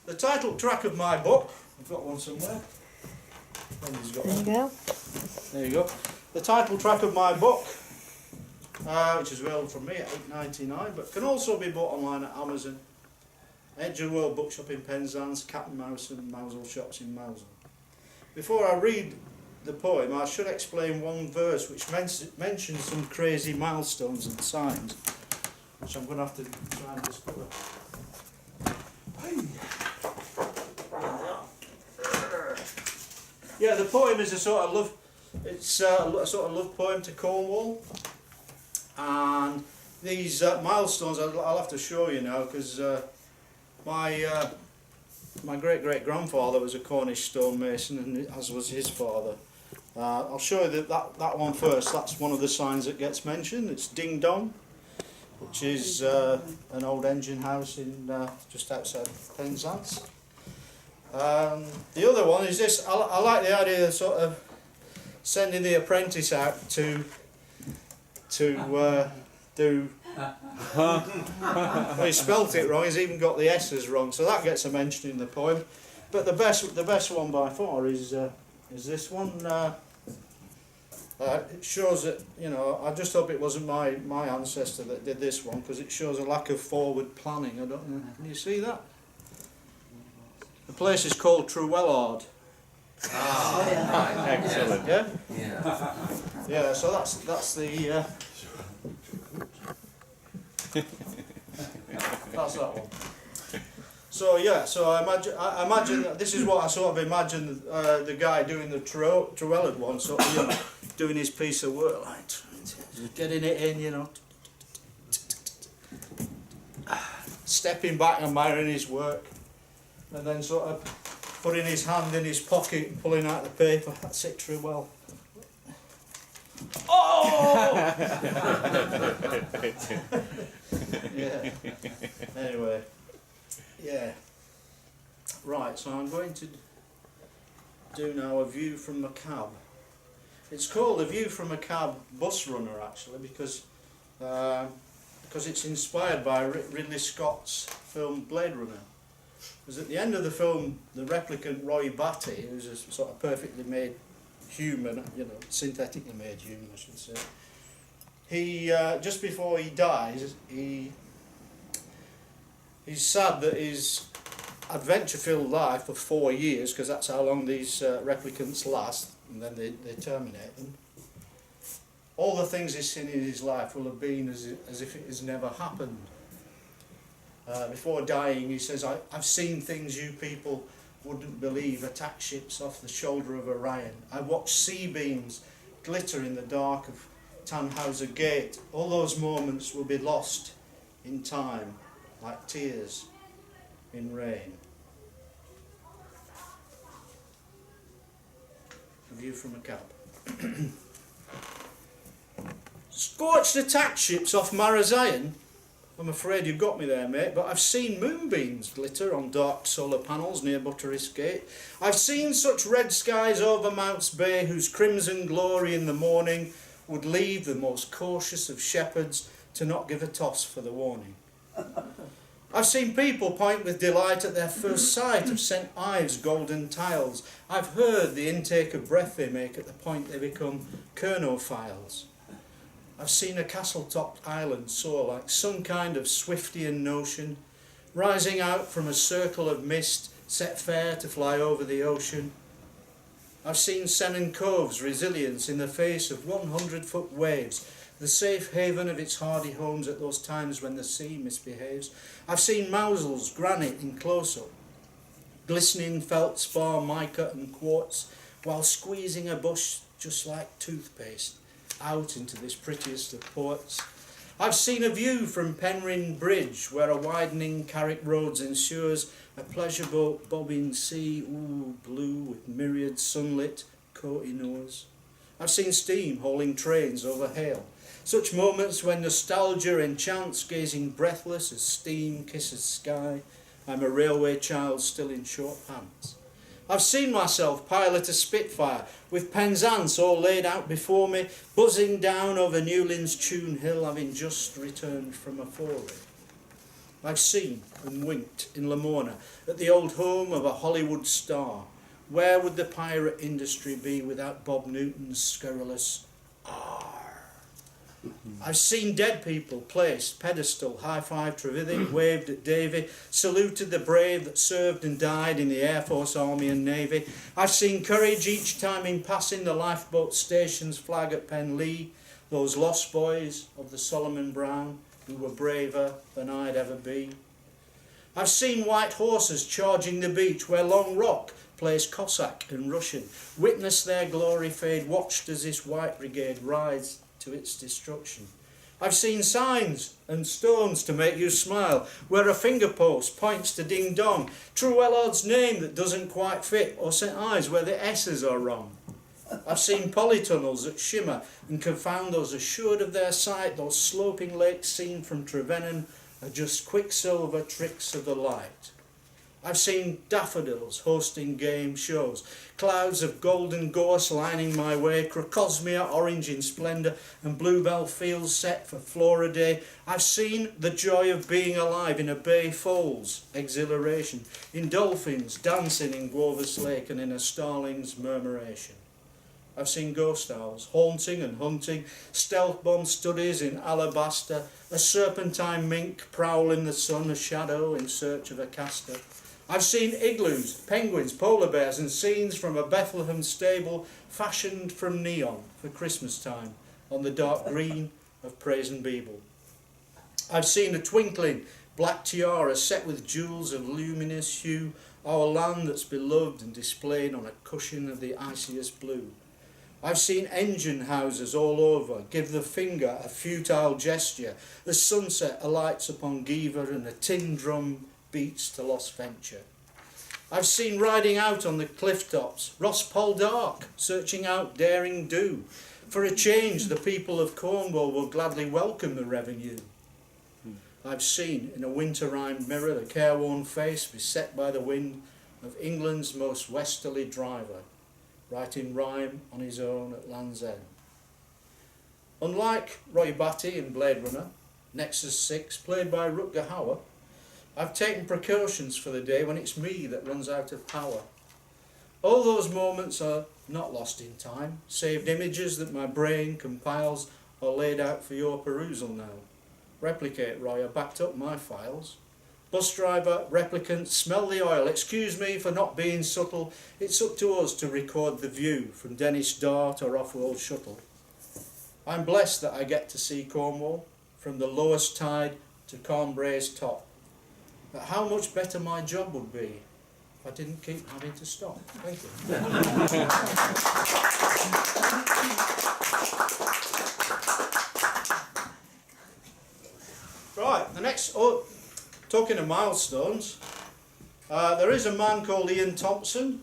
The title track of my book, I've got one somewhere. There you go. There you go. The title track of my book, which is available from me at £8.99, but can also be bought online at Amazon, Edge of the World Bookshop in Penzance, Cat and Mouse and Mousel shops in Mousel. Before I read the poem, I should explain one verse which mentions some crazy milestones and signs, which I'm going to have to try and discover. Yeah, the poem is a sort of love. It's a sort of love poem to Cornwall, and these milestones I'll have to show you now, because my great grandfather was a Cornish stonemason, and as was his father. I'll show you that one first. That's one of the signs that gets mentioned. It's Ding Dong, which is an old engine house in just outside Penzance. The other one is this. I like the idea of sort of sending the apprentice out to do. Well, he spelt it wrong. He's even got the S's wrong, so that gets a mention in the poem. But the best one by far is this one. It shows that, you know, I just hope it wasn't my ancestor that did this one, because it shows a lack of forward planning. I don't know. Can you see that? The place is called Trewellard. Oh, yeah. Excellent. Yeah. Yeah. Yeah. So that's the. That's that one. So yeah. So I imagine that this is what I sort of imagine the guy doing the Trewellard one, sort of, you know, doing his piece of work, like getting it in, you know, stepping back and admiring his work, and then sort of putting his hand in his pocket and pulling out the paper. That's it, Trewell. Oh! Yeah. Anyway. Yeah. Right, so I'm going to do now a view from the cab. It's called A View from a Cab Bus Runner, actually, because it's inspired by Ridley Scott's film Blade Runner. Because at the end of the film, the replicant Roy Batty, who's a sort of perfectly made human, you know, synthetically made human, I should say, he just before he dies, he's sad that his adventure-filled life for 4 years, because that's how long these replicants last, and then they terminate them. All the things he's seen in his life will have been as if it has never happened. Before dying, he says, I've seen things you people wouldn't believe, attack ships off the shoulder of Orion. I watched sea beams glitter in the dark of Tannhauser Gate. All those moments will be lost in time, like tears in rain. A view from a cab. Scorched attack ships off Marazion. I'm afraid you've got me there, mate, but I've seen moonbeams glitter on dark solar panels near Butteris Gate. I've seen such red skies over Mounts Bay, whose crimson glory in the morning would leave the most cautious of shepherds to not give a toss for the warning. I've seen people point with delight at their first sight of St. Ives' golden tiles. I've heard the intake of breath they make at the point they become kernophiles. I've seen a castle-topped island soar like some kind of Swiftian notion, rising out from a circle of mist set fair to fly over the ocean. I've seen Sennen Cove's resilience in the face of 100-foot waves, the safe haven of its hardy homes at those times when the sea misbehaves. I've seen Mousel's granite in close-up, glistening feldspar, mica and quartz, while squeezing a bush just like toothpaste out into this prettiest of ports. I've seen a view from Penryn Bridge, where a widening Carrick Roads ensures a pleasure boat bobbing sea, ooh, blue with myriad sunlit Koh-i-Noors. I've seen steam hauling trains over Hale, such moments when nostalgia enchants, gazing breathless as steam kisses sky. I'm a railway child still in short pants. I've seen myself pilot a Spitfire, with Penzance all laid out before me, buzzing down over Newlin's Tune Hill, having just returned from a foray. I've seen and winked in Lamona at the old home of a Hollywood star. Where would the pirate industry be without Bob Newton's scurrilous R? I've seen dead people placed, pedestal, high-five Trevithick, waved at Davy, saluted the brave that served and died in the Air Force, Army and Navy. I've seen courage each time in passing the lifeboat station's flag at Penlee, those lost boys of the Solomon Brown who were braver than I'd ever be. I've seen white horses charging the beach where Long Rock plays Cossack and Russian, witnessed their glory fade, watched as this white brigade rides to its destruction. I've seen signs and stones to make you smile, where a finger post points to Ding Dong, True Ellard's name that doesn't quite fit, or St Ives where the S's are wrong. I've seen polytunnels that shimmer and confound those assured of their sight, those sloping lakes seen from Trevennan are just quicksilver tricks of the light. I've seen daffodils hosting game shows, clouds of golden gorse lining my way, Crocosmia orange in splendour and bluebell fields set for Flora Day. I've seen the joy of being alive in a bay foal's exhilaration, in dolphins dancing in Guovas Lake and in a starling's murmuration. I've seen ghost owls haunting and hunting, stealth bomb studies in alabaster, a serpentine mink prowl in the sun, a shadow in search of a castor. I've seen igloos, penguins, polar bears and scenes from a Bethlehem stable fashioned from neon for Christmas time on the dark green of Praise Beeble. I've seen a twinkling black tiara set with jewels of luminous hue, our land that's beloved and displayed on a cushion of the iciest blue. I've seen engine houses all over give the finger a futile gesture as sunset alights upon Giver and a tin drum beats to Lost Venture. I've seen riding out on the cliff tops, Ross Poldark searching out daring do. For a change the people of Cornwall will gladly welcome the revenue. I've seen in a winter rime mirror the careworn face beset by the wind of England's most westerly driver, writing rhyme on his own at Land's End. Unlike Roy Batty in Blade Runner, Nexus 6, played by Rutger Hauer, I've taken precautions for the day when it's me that runs out of power. All those moments are not lost in time, saved images that my brain compiles are laid out for your perusal now. Replicate, Roy, I backed up my files. Bus driver, replicant, smell the oil. Excuse me for not being subtle. It's up to us to record the view from Dennis Dart or Off-World Shuttle. I'm blessed that I get to see Cornwall from the lowest tide to Cornbray's top. But how much better my job would be if I didn't keep having to stop. Thank you. Right, the next, talking of milestones, there is a man called Ian Thompson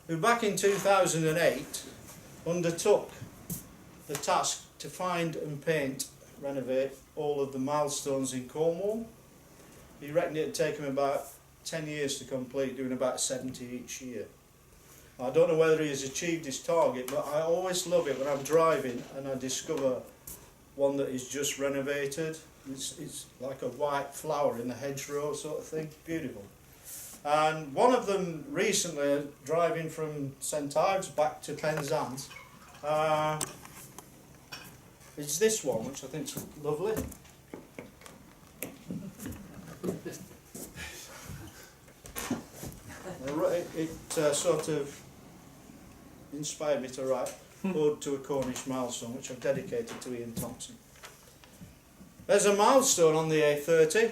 who back in 2008 undertook the task to find and paint, renovate all of the milestones in Cornwall. He reckoned it would take him about 10 years to complete, doing about 70 each year. I don't know whether he has achieved his target, but I always love it when I'm driving and I discover one that is just renovated. It's like a white flower in the hedgerow sort of thing, beautiful. And one of them recently, driving from St Ives back to Penzance, is this one, which I think is lovely. It sort of inspired me to write Ode to a Cornish Milestone, which I've dedicated to Ian Thompson. There's a milestone on the A30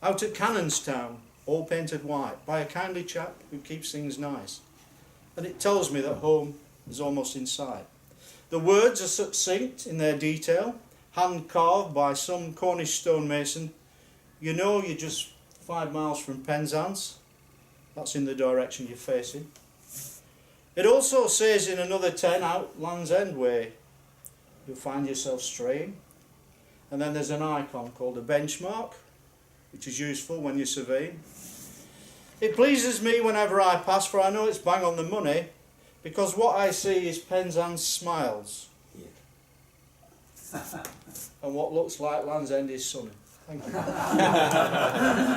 out at Cannonstown, all painted white, by a kindly chap who keeps things nice. And it tells me that home is almost in sight. The words are succinct in their detail, hand carved by some Cornish stonemason. You know you're just 5 miles from Penzance. That's in the direction you're facing. It also says in another 10 out Land's End way, you'll find yourself straying. And then there's an icon called a benchmark, which is useful when you're surveying. It pleases me whenever I pass, for I know it's bang on the money, because what I see is Penzance smiles. Yeah. And what looks like Land's End is sunny. Thank you.